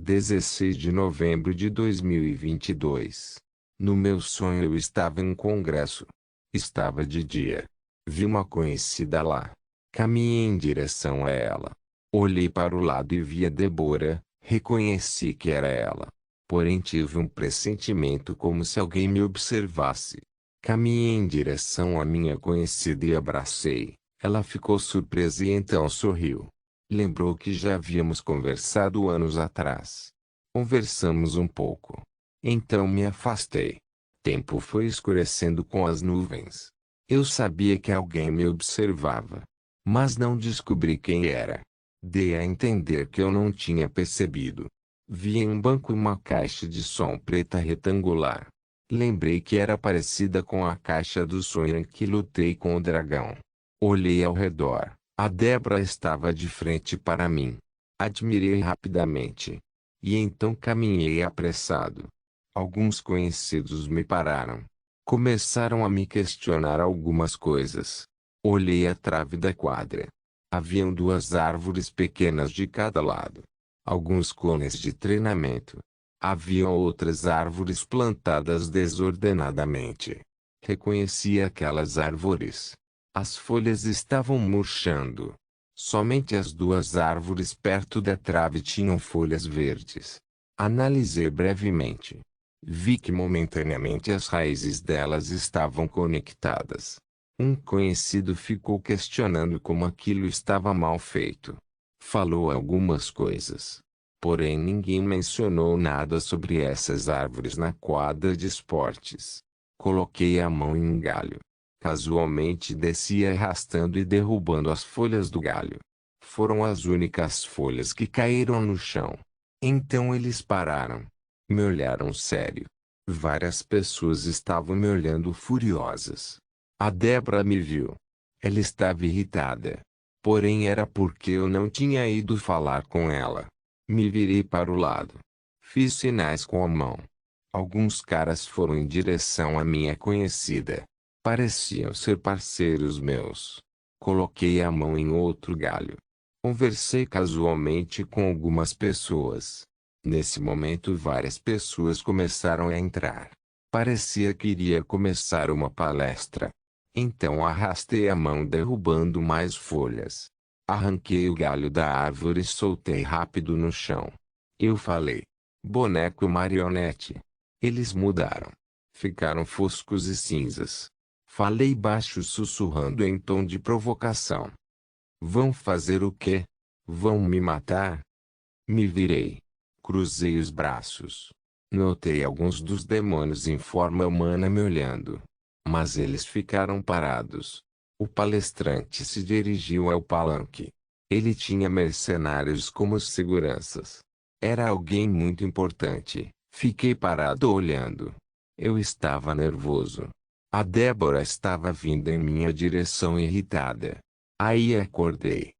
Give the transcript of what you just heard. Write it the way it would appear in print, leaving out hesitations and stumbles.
16 de novembro de 2022. No meu sonho eu estava em um congresso. Estava de dia. Vi uma conhecida lá. Caminhei em direção a ela. Olhei para o lado e vi a Débora. Reconheci que era ela. Porém tive um pressentimento como se alguém me observasse. Caminhei em direção à minha conhecida e abracei. Ela ficou surpresa e então sorriu. Lembrou que já havíamos conversado anos atrás. Conversamos um pouco. Então me afastei. Tempo foi escurecendo com as nuvens. Eu sabia que alguém me observava, mas não descobri quem era. Dei a entender que eu não tinha percebido. Vi em um banco uma caixa de som preta retangular. Lembrei que era parecida com a caixa do sonho em que lutei com o dragão. Olhei ao redor. A Débora estava de frente para mim. Admirei rapidamente. E então caminhei apressado. Alguns conhecidos me pararam. Começaram a me questionar algumas coisas. Olhei a trave da quadra. Haviam duas árvores pequenas de cada lado. Alguns cones de treinamento. Havia outras árvores plantadas desordenadamente. Reconheci aquelas árvores. As folhas estavam murchando. Somente as duas árvores perto da trave tinham folhas verdes. Analisei brevemente. Vi que momentaneamente as raízes delas estavam conectadas. Um conhecido ficou questionando como aquilo estava mal feito. Falou algumas coisas. Porém ninguém mencionou nada sobre essas árvores na quadra de esportes. Coloquei a mão em um galho. Casualmente desci arrastando e derrubando as folhas do galho. Foram as únicas folhas que caíram no chão. Então eles pararam. Me olharam sério. Várias pessoas estavam me olhando furiosas. A Débora me viu. Ela estava irritada. Porém era porque eu não tinha ido falar com ela. Me virei para o lado. Fiz sinais com a mão. Alguns caras foram em direção à minha conhecida. Pareciam ser parceiros meus. Coloquei a mão em outro galho. Conversei casualmente com algumas pessoas. Nesse momento várias pessoas começaram a entrar. Parecia que iria começar uma palestra. Então arrastei a mão derrubando mais folhas. Arranquei o galho da árvore e soltei rápido no chão. Eu falei. Boneco marionete. Eles mudaram. Ficaram foscos e cinzas. Falei baixo sussurrando em tom de provocação. Vão fazer o quê? Vão me matar? Me virei. Cruzei os braços. Notei alguns dos demônios em forma humana me olhando. Mas eles ficaram parados. O palestrante se dirigiu ao palanque. Ele tinha mercenários como seguranças. Era alguém muito importante. Fiquei parado olhando. Eu estava nervoso. A Débora estava vindo em minha direção irritada. Aí acordei.